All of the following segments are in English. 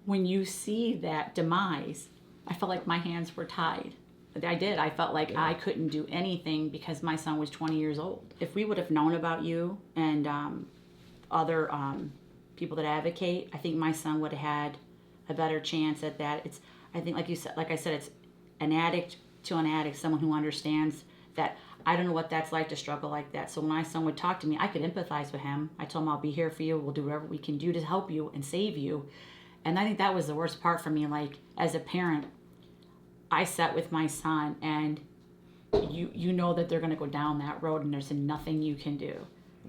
when you see that demise, I felt like my hands were tied. I did. I felt like I couldn't do anything because my son was 20 years old. If we would have known about you and other people that advocate, I think my son would have had a better chance at that. I think, like I said, it's an addict to an addict, someone who understands that. I don't know what that's like to struggle like that. So when my son would talk to me, I could empathize with him. I told him, I'll be here for you. We'll do whatever we can do to help you and save you. And I think that was the worst part for me. Like, as a parent, I sat with my son, and you know that they're going to go down that road, and there's nothing you can do.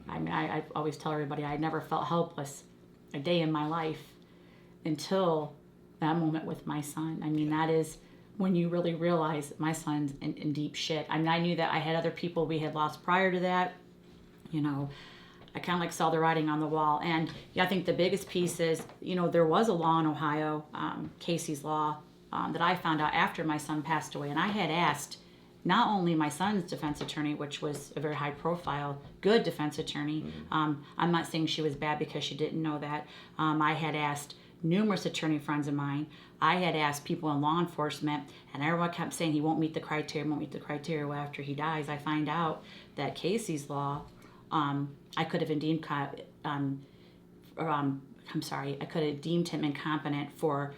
I mean, I always tell everybody I never felt helpless a day in my life until that moment with my son. I mean, that is when you really realize my son's in deep shit. I mean, I knew that I had other people we had lost prior to that. You know, I kind of like saw the writing on the wall. And yeah, I think the biggest piece is, you know, there was a law in Ohio, Casey's Law, that I found out after my son passed away. And I had asked not only my son's defense attorney, which was a very high profile, good defense attorney. I'm not saying she was bad because she didn't know that. I had asked numerous attorney friends of mine. I had asked people in law enforcement, and everyone kept saying he won't meet the criteria, won't meet the criteria. Well, after he dies, I find out that Casey's Law, I could have deemed, I could have deemed him incompetent for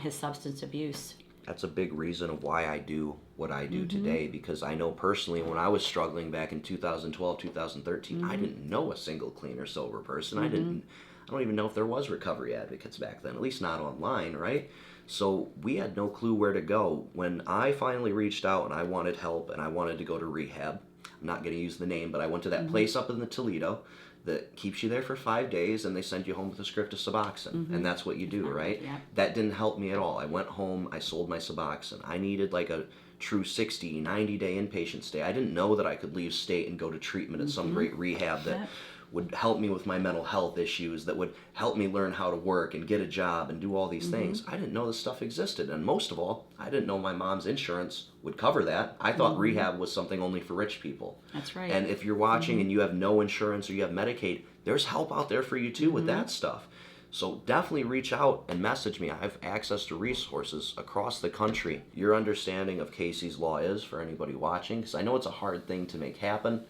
his substance abuse. That's a big reason of why I do what I do today, because I know personally when I was struggling back in 2012, 2013, I didn't know a single clean or sober person. I don't even know if there was recovery advocates back then, at least not online, right? So we had no clue where to go. When I finally reached out and I wanted help and I wanted to go to rehab, I'm not going to use the name, but I went to that place up in the Toledo that keeps you there for 5 days, and they send you home with a script of Suboxone, and that's what you do, right? Yeah. That didn't help me at all. I went home, I sold my Suboxone. I needed like a true 60, 90-day inpatient stay. I didn't know that I could leave state and go to treatment at some great rehab that would help me with my mental health issues, that would help me learn how to work and get a job and do all these things. I didn't know this stuff existed. And most of all, I didn't know my mom's insurance would cover that. I thought rehab was something only for rich people. That's right. And if you're watching and you have no insurance or you have Medicaid, there's help out there for you too with that stuff. So definitely reach out and message me. I have access to resources across the country. Your understanding of Casey's Law is, for anybody watching, because I know it's a hard thing to make happen.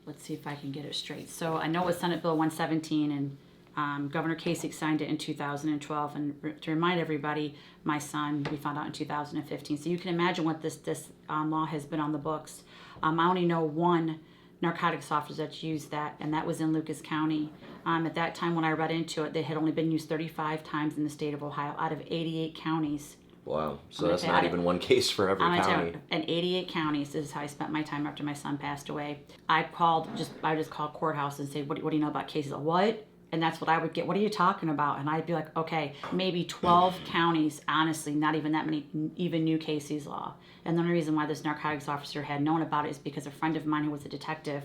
Let's see if I can get it straight. So I know it was Senate Bill 117, and Governor Kasich signed it in 2012. And to remind everybody, my son, we found out in 2015. So you can imagine what this law has been on the books. I only know one narcotics officer that's used that, and that was in Lucas County. At that time when I read into it, they had only been used 35 times in the state of Ohio out of 88 counties. Wow. So that's not even one case for every county. In 88 counties, this is how I spent my time after my son passed away. I just called courthouse and said, what do you know about cases? What? And that's what I would get. What are you talking about? And I'd be like, okay, maybe 12 counties, honestly, not even that many, even knew Casey's Law. And the only reason why this narcotics officer had known about it is because a friend of mine who was a detective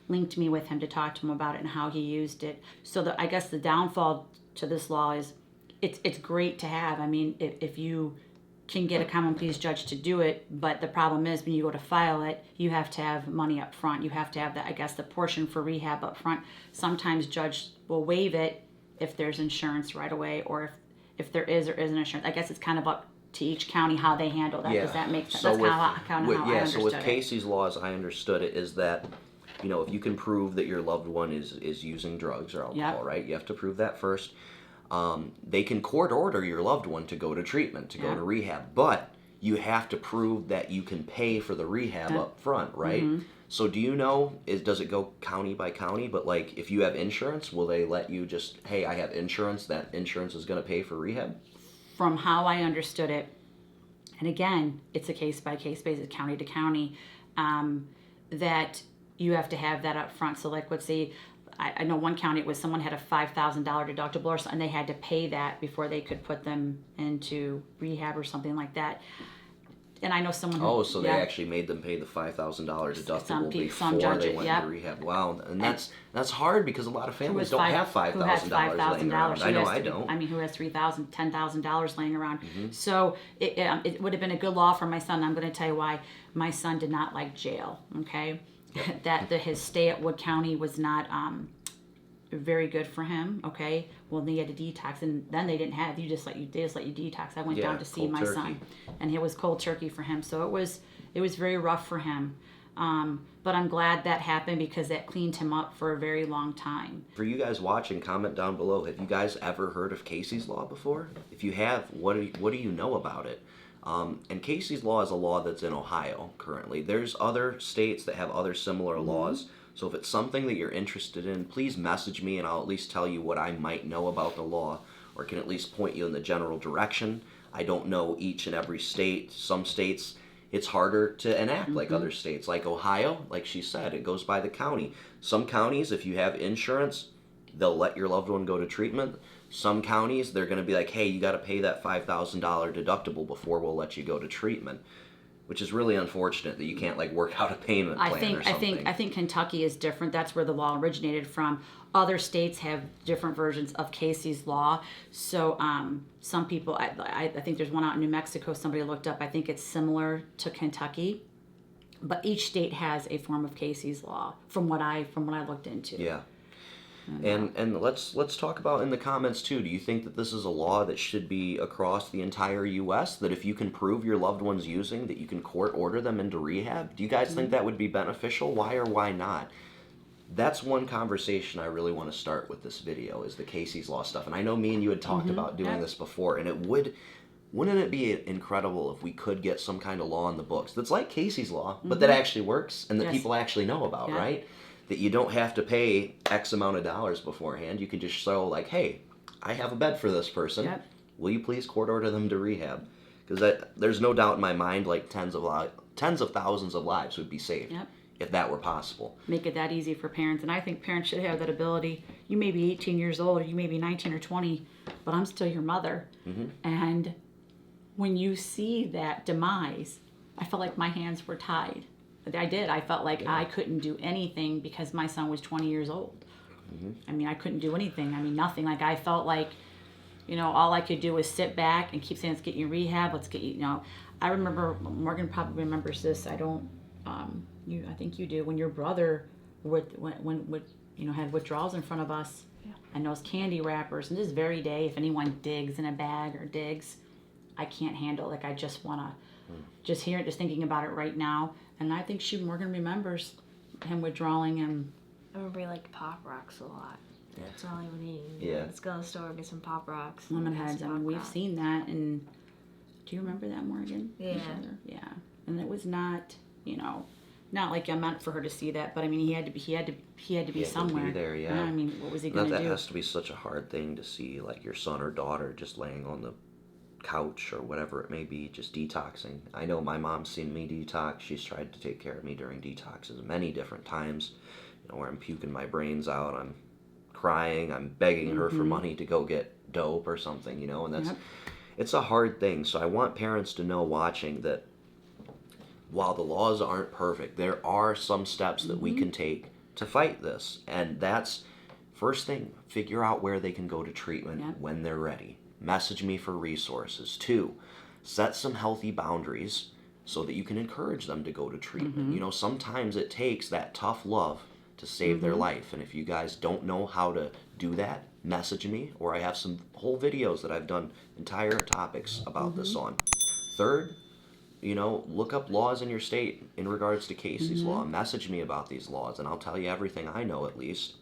linked me with him to talk to him about it and how he used it. So I guess the downfall to this law is it's great to have. I mean, if you can get a common pleas judge to do it, but the problem is when you go to file it, you have to have money up front. You have to have the portion for rehab up front. Sometimes judge will waive it if there's insurance right away, or if there is or isn't insurance. I guess it's kind of up to each county how they handle that. Does that make sense? So that's kind of how I understood it. So with Casey's Law, as I understood it, is that, you know, if you can prove that your loved one is using drugs or alcohol, right? You have to prove that first. They can court order your loved one to go to treatment, to go to rehab, but you have to prove that you can pay for the rehab up front, right? So do you know, does it go county by county? But like, if you have insurance, will they let you just, hey, I have insurance, that insurance is going to pay for rehab? From how I understood it, and again, it's a case-by-case basis, county to county, that you have to have that up front. So like, let's say, I know one county, it was someone had a $5,000 deductible or something, and they had to pay that before they could put them into rehab or something like that. And I know someone who... Oh, so they actually made them pay the $5,000 deductible before they went into rehab. Wow, and that's hard because a lot of families don't have $5,000 laying around. I know I don't. I mean, who has $3,000, $10,000 laying around. So it would have been a good law for my son. I'm going to tell you why. My son did not like jail, okay? That his stay at Wood County was not very good for him. Okay, well, then he had to detox, and then they just let you detox. I went down to see cold my turkey. son, and it was cold turkey for him. So it was very rough for him. But I'm glad that happened because that cleaned him up for a very long time. For you guys watching, comment down below. Have you guys ever heard of Casey's Law before? If you have, what do you know about it? And Casey's Law is a law that's in Ohio currently. There's other states that have other similar laws. So if it's something that you're interested in, please message me and I'll at least tell you what I might know about the law, or can at least point you in the general direction. I don't know each and every state. Some states, it's harder to enact like other states. Like Ohio, like she said, it goes by the county. Some counties, if you have insurance, they'll let your loved one go to treatment. Some counties, they're going to be like, hey, you got to pay that $5,000 deductible before we'll let you go to treatment, which is really unfortunate that you can't like work out a payment plan or something. I think Kentucky is different. That's where the law originated from. Other states have different versions of Casey's Law. So some people, I think there's one out in New Mexico. Somebody looked up. I think it's similar to Kentucky, but each state has a form of Casey's Law from what I looked into. Yeah. And let's talk about in the comments too. Do you think that this is a law that should be across the entire U.S., that if you can prove your loved one's using, that you can court order them into rehab? Do you guys think that would be beneficial? Why or why not? That's one conversation I really want to start with this video, is the Casey's Law stuff. And I know me and you had talked about doing this before, and wouldn't it be incredible if we could get some kind of law in the books that's like Casey's Law, but that actually works and that people actually know about, right? That you don't have to pay X amount of dollars beforehand. You can just show like, hey, I have a bed for this person. Will you please court order them to rehab? Because there's no doubt in my mind, like tens of thousands of lives would be saved if that were possible. Make it that easy for parents. And I think parents should have that ability. You may be 18 years old, or you may be 19 or 20, but I'm still your mother. And when you see that demise, I felt like my hands were tied. I did. I felt like I couldn't do anything because my son was 20 years old. I mean, I couldn't do anything. I mean, nothing. Like, I felt like, all I could do was sit back and keep saying, let's get you rehab. Let's get you, I remember, Morgan probably remembers this. I don't, I think you do. When your brother would had withdrawals in front of us and those candy wrappers. And this very day, if anyone digs in a bag or digs, I can't handle it. Like, I just want to just hear it, just thinking about it right now. And I think Morgan remembers him withdrawing and... I remember he liked Pop Rocks a lot. That's all he would eat. Let's go to the store and get some Pop Rocks. Lemon heads. I mean, we've seen that. And do you remember that, Morgan? Yeah. Yeah. And it was not, not like I meant for her to see that, but I mean, he had to be somewhere. To be there, yeah. I mean, what was he going to do? That has to be such a hard thing to see, like your son or daughter just laying on the couch or whatever it may be, just detoxing. I know my mom's seen me detox. She's tried to take care of me during detoxes many different times, where I'm puking my brains out, I'm crying, I'm begging her for money to go get dope or something, and it's a hard thing. So I want parents to know watching that while the laws aren't perfect, there are some steps that we can take to fight this. And that's, first thing, figure out where they can go to treatment when they're ready. Message me for resources. 2, set some healthy boundaries so that you can encourage them to go to treatment. Sometimes it takes that tough love to save their life. And if you guys don't know how to do that, message me, or I have some whole videos that I've done entire topics about this on. 3rd, look up laws in your state in regards to Casey's Law. Message me about these laws and I'll tell you everything I know, at least.